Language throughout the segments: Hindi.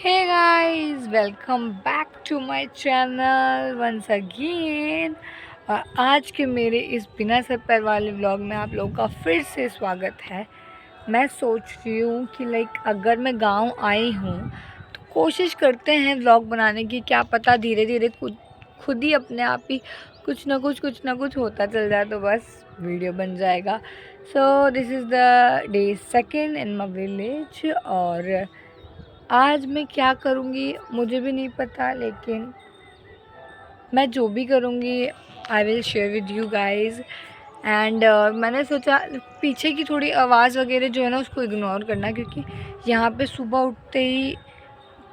Hey guys, welcome back to my channel once again। और आज के मेरे इस बिना सर पैर वाले व्लॉग में आप लोगों का फिर से स्वागत है। मैं सोच रही हूँ कि अगर मैं गांव आई हूँ तो कोशिश करते हैं व्लॉग बनाने की। क्या पता धीरे धीरे खुद ही अपने आप ही कुछ ना कुछ होता चल जाए तो बस वीडियो बन जाएगा। So this is the day second in my village. और आज मैं क्या करूँगी मुझे भी नहीं पता, लेकिन मैं जो भी करूँगी I will share with you guys. And मैंने सोचा पीछे की थोड़ी आवाज़ वगैरह जो है ना उसको इग्नोर करना, क्योंकि यहाँ पे सुबह उठते ही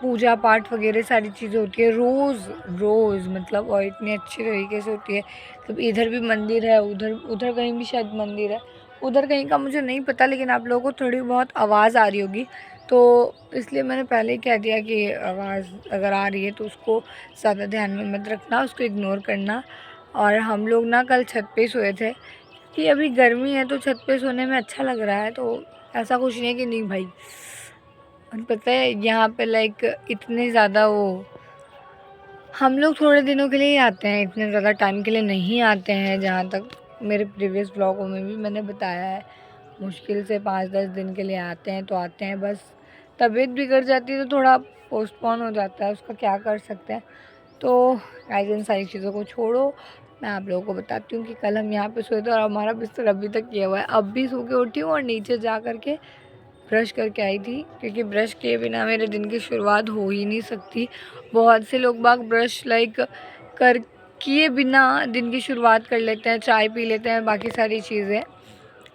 पूजा पाठ वगैरह सारी चीज़ें होती है रोज़ मतलब, और इतनी अच्छी तरीके से होती है। मतलब इधर भी मंदिर है, उधर उधर कहीं भी शायद मंदिर है, उधर कहीं का मुझे नहीं पता, लेकिन आप लोगों को थोड़ी बहुत आवाज़ आ रही होगी तो इसलिए मैंने पहले ही कह दिया कि आवाज़ अगर आ रही है तो उसको ज़्यादा ध्यान में मत रखना, उसको इग्नोर करना। और हम लोग ना कल छत पे सोए थे कि अभी गर्मी है तो छत पे सोने में अच्छा लग रहा है, तो ऐसा कुछ नहीं है कि नहीं भाई। और पता है यहाँ पे इतने ज़्यादा हम लोग थोड़े दिनों के लिए ही आते हैं, इतने ज़्यादा टाइम के लिए नहीं आते हैं। जहाँ तक मेरे प्रीवियस ब्लॉगों में भी मैंने बताया है, मुश्किल से 5-10 दिन के लिए आते हैं तो आते हैं बस। तबीयत बिगड़ जाती है तो थोड़ा पोस्टपोन हो जाता है, उसका क्या कर सकते हैं। तो गाइस इन सारी चीज़ों को छोड़ो, मैं आप लोगों को बताती हूँ कि कल हम यहाँ पे सोए थे और हमारा बिस्तर अभी तक किया हुआ है। अब भी सो के उठी हूँ और नीचे जा कर के ब्रश करके आई थी, क्योंकि ब्रश किए बिना मेरे दिन की शुरुआत हो ही नहीं सकती। बहुत से लोग बाग ब्रश कर किए बिना दिन की शुरुआत कर लेते हैं, चाय पी लेते हैं, बाकी सारी चीज़ें,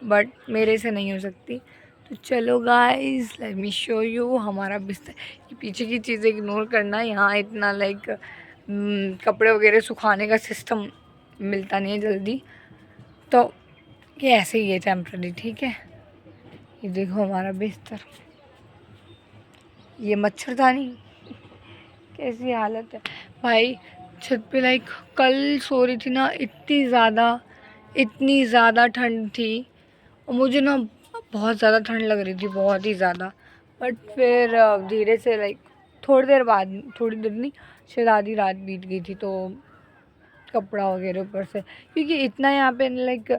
बट मेरे से नहीं हो सकती। तो चलो guys let me show you हमारा बिस्तर। ये पीछे की चीज़ें इग्नोर करना, यहाँ इतना कपड़े वगैरह सुखाने का सिस्टम मिलता नहीं है जल्दी, तो ये ऐसे ही है टेम्प्रेरी, ठीक है। ये देखो हमारा बिस्तर, ये मच्छरदानी, कैसी हालत है भाई। छत पे कल सो रही थी ना, इतनी ज़्यादा ठंड थी और मुझे ना बहुत ज़्यादा ठंड लग रही थी, बहुत ही ज़्यादा। बट फिर धीरे से थोड़ी देर बाद, थोड़ी देर नहीं शायद आधी रात बीत गई थी, तो कपड़ा वगैरह ऊपर से, क्योंकि इतना यहाँ पे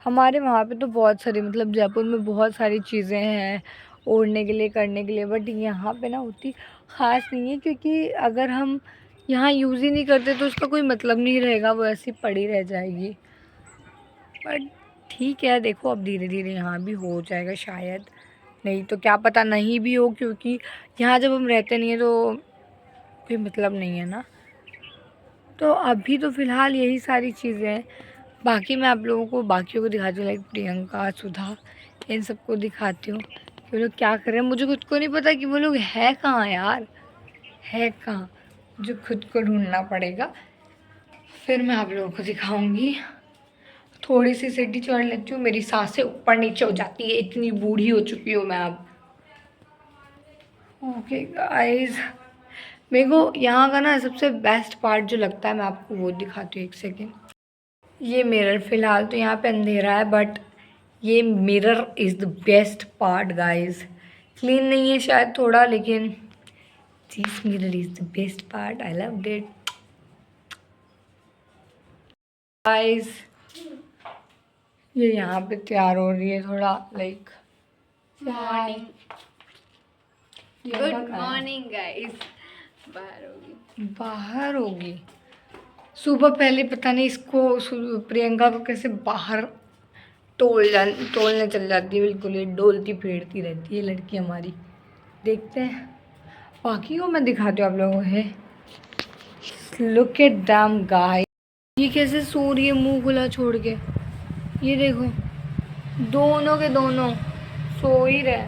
हमारे वहाँ पे तो बहुत सारी, मतलब जयपुर में बहुत सारी चीज़ें हैं ओढ़ने के लिए करने के लिए, बट यहाँ पे ना उतनी ख़ास नहीं है, क्योंकि अगर हम यहाँ यूज़ ही नहीं करते तो उसका कोई मतलब नहीं रहेगा, वो ऐसी पड़ी रह जाएगी। बट ठीक है, देखो अब धीरे धीरे यहाँ भी हो जाएगा शायद, नहीं तो क्या पता नहीं भी हो, क्योंकि यहाँ जब हम रहते नहीं हैं तो कोई मतलब नहीं है ना। तो अभी तो फ़िलहाल यही सारी चीज़ें हैं, बाकी मैं आप लोगों को बाकियों को दिखाती हूँ, प्रियंका, सुधा, इन सबको दिखाती हूँ कि वो लोग क्या कर रहे हैं। मुझे खुद को नहीं पता कि वो लोग है कहाँ यार, है कहाँ, मुझे खुद को ढूंढना पड़ेगा, फिर मैं आप लोगों को दिखाऊंगी। थोड़ी सी सीटी चढ़ लेती हूँ, मेरी सांसें ऊपर नीचे हो जाती है, इतनी बूढ़ी हो चुकी हूँ मैं अब। ओके गाइस, मेरे को यहाँ का ना सबसे बेस्ट पार्ट जो लगता है, मैं आपको वो दिखाती हूँ, एक सेकेंड। ये मिरर, फ़िलहाल तो यहाँ पे अंधेरा है, बट ये mirror is the best part guys. Clean नहीं है शायद थोड़ा, लेकिन this mirror is the best part, I love it guys. ये यहाँ पे तैयार हो रही है थोड़ा मॉर्निंग, गुड मॉर्निंग गाइस। बाहर होगी सुबह, पहले पता नहीं इसको प्रियंका को कैसे बाहर तोलने चल जाती है, बिल्कुल ये डोलती फिरती रहती है लड़की हमारी। देखते हैं बाकी को, मैं दिखाती हूँ आप लोगों को। लुक एट दैम गाइस, ये कैसे सो रही है मुंह खुला छोड़ के, ये देखो दोनों के दोनों सो ही रहे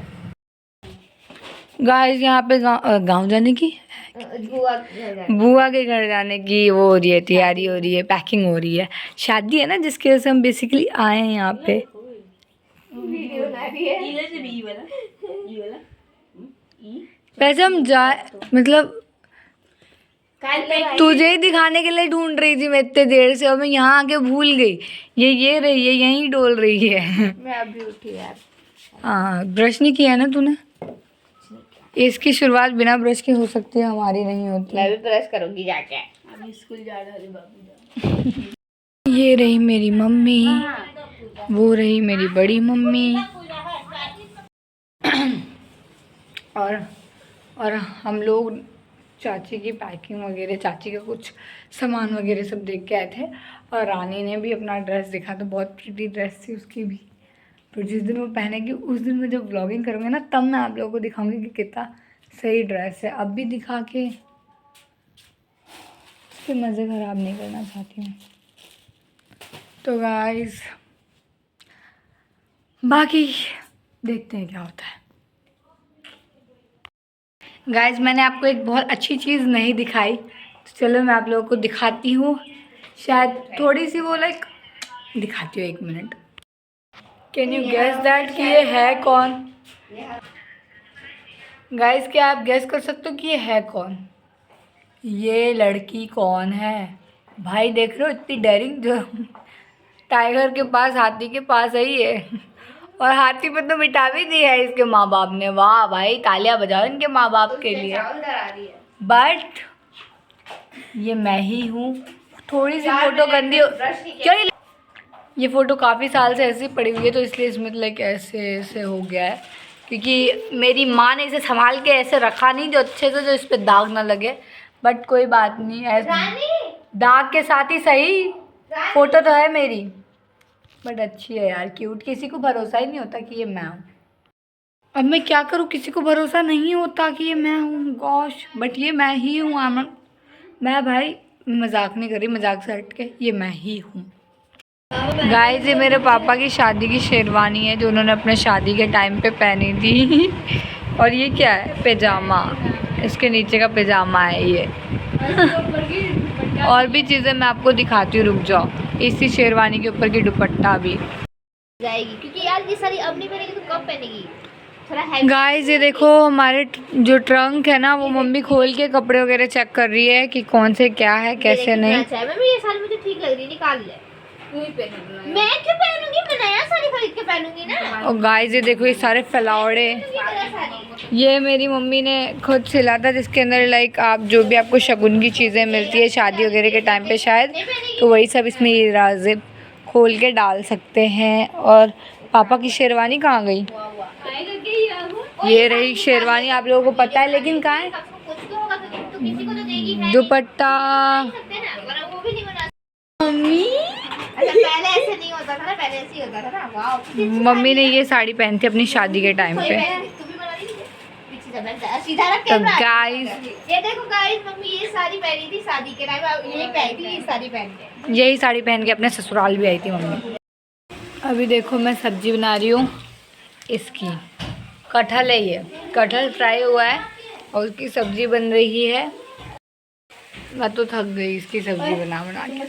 गाइस। यहाँ पे गाँव जाने की, बुआ के घर जाने की वो हो रही है, तैयारी हो रही है, पैकिंग हो रही है। शादी है ना, जिसकी वजह से हम बेसिकली आए हैं यहाँ पे। वैसे हम जाए, मतलब तुझे ही दिखाने के लिए ढूंढ रही थी मैं इतने देर से, और मैं यहाँ आके भूल गई। ये रही है, यहीं डोल रही है। मैं अभी उठी यार। हाँ, ब्रश नहीं किया ना तूने? इसकी शुरुआत बिना ब्रश के हो सकती है, हमारी नहीं होती। मैं भी ब्रश करूंगी जाके, अभी स्कूल जा रहे बाबू। ये रही मेरी मम्मी, वो रही मेरी बड़ी मम्मी, और हम लोग चाची की पैकिंग वगैरह, चाची का कुछ सामान वगैरह सब देख के आए थे। और रानी ने भी अपना ड्रेस देखा, तो बहुत प्रिटी ड्रेस थी उसकी भी। फिर जिस दिन वो पहनेगी उस दिन मैं जब व्लॉगिंग करूँगी ना, तब मैं आप लोगों को दिखाऊंगी कि कितना सही ड्रेस है। अब भी दिखा के उसके मज़े ख़राब नहीं करना चाहती हूँ। तो गाइस बाकी देखते हैं क्या होता है। गाइस मैंने आपको एक बहुत अच्छी चीज़ नहीं दिखाई, तो चलो मैं आप लोगों को दिखाती हूँ। शायद थोड़ी सी वो लाइक दिखाती हूँ, 1 मिनट। कैन यू गेस दैट कि ये है कौन? गाइस क्या आप गेस कर सकते हो कि ये है कौन? ये लड़की कौन है? भाई देख रहे हो इतनी डेयरिंग, जो टाइगर के पास, हाथी के पास है ये। और हाथी पे तो मिटा भी दी है इसके माँ बाप ने। वाह भाई, तालियां बजाओ इनके माँ बाप के लिए। बट ये मैं ही हूँ। थोड़ी सी फोटो गंदी हो, क्यों? ये फ़ोटो काफ़ी साल से ऐसी पड़ी हुई है, तो इसलिए इसमें लाइक ऐसे ऐसे हो गया है, क्योंकि मेरी माँ ने इसे संभाल के ऐसे रखा नहीं जो अच्छे से, जो इस पर दाग ना लगे। बट कोई बात नहीं, ऐसे दाग के साथ ही सही फ़ोटो तो है मेरी, बट अच्छी है यार, क्यूट। किसी को भरोसा ही नहीं होता कि ये मैं हूँ। अब मैं क्या करूँ, किसी को भरोसा नहीं होता कि ये मैं हूँ, गॉश। बट ये मैं ही हूँ आमन। मैं भाई मजाक नहीं कर रही, मजाक से हट के ये मैं ही हूँ। गाइस ये मेरे पापा की शादी की शेरवानी है, जो उन्होंने अपने शादी के टाइम पे पहनी थी। और ये क्या है? पैजामा, इसके नीचे का पैजामा है ये। और भी चीज़ें मैं आपको दिखाती हूँ, रुक जाओ। इसी शेरवानी के ऊपर की दुपट्टा भी जाएगी, क्योंकि यार ये सारी अब नहीं पहनेगी तो कब पहनेगी? गाइस ये देखो हमारे जो ट्रंक है ना, वो मम्मी खोल के कपड़े वगैरह चेक कर रही है कि कौन से क्या है कैसे नहीं। मम्मी ये साड़ी मुझे ठीक लग रही है, निकाल ले। मैं क्यों पहनूंगी? मैं नया साड़ी खरीद के पहनूंगी ना। और गाइस ये देखो ये सारे फलावड़े, ये मेरी मम्मी ने खुद सिला था, जिसके अंदर लाइक आप जो भी आपको शगुन की चीज़ें मिलती है शादी वगैरह के टाइम पे शायद, तो वही सब इसमें ये राज़िब खोल के डाल सकते हैं। और पापा की शेरवानी कहाँ गई? ये रही शेरवानी, आप लोगों को पता है लेकिन कहाँ है दुपट्टा? मम्मी पहले ऐसे नहीं होता था ना, पहले ऐसे ही होता था ना। वाओ, मम्मी ने ये साड़ी पहनी थी अपनी शादी के टाइम पे। तो गाइस ये देखो गाइस, मम्मी ये साड़ी पहनी थी शादी के टाइम, यही पहनी थी, साड़ी पहन के, यही साड़ी पहन के अपने ससुराल भी आई थी मम्मी। अभी देखो मैं सब्जी बना रही हूँ इसकी, कटहल है ये, कटहल फ्राई हुआ है और उसकी सब्जी बन रही है। मैं तो थक गई इसकी सब्जी बना के।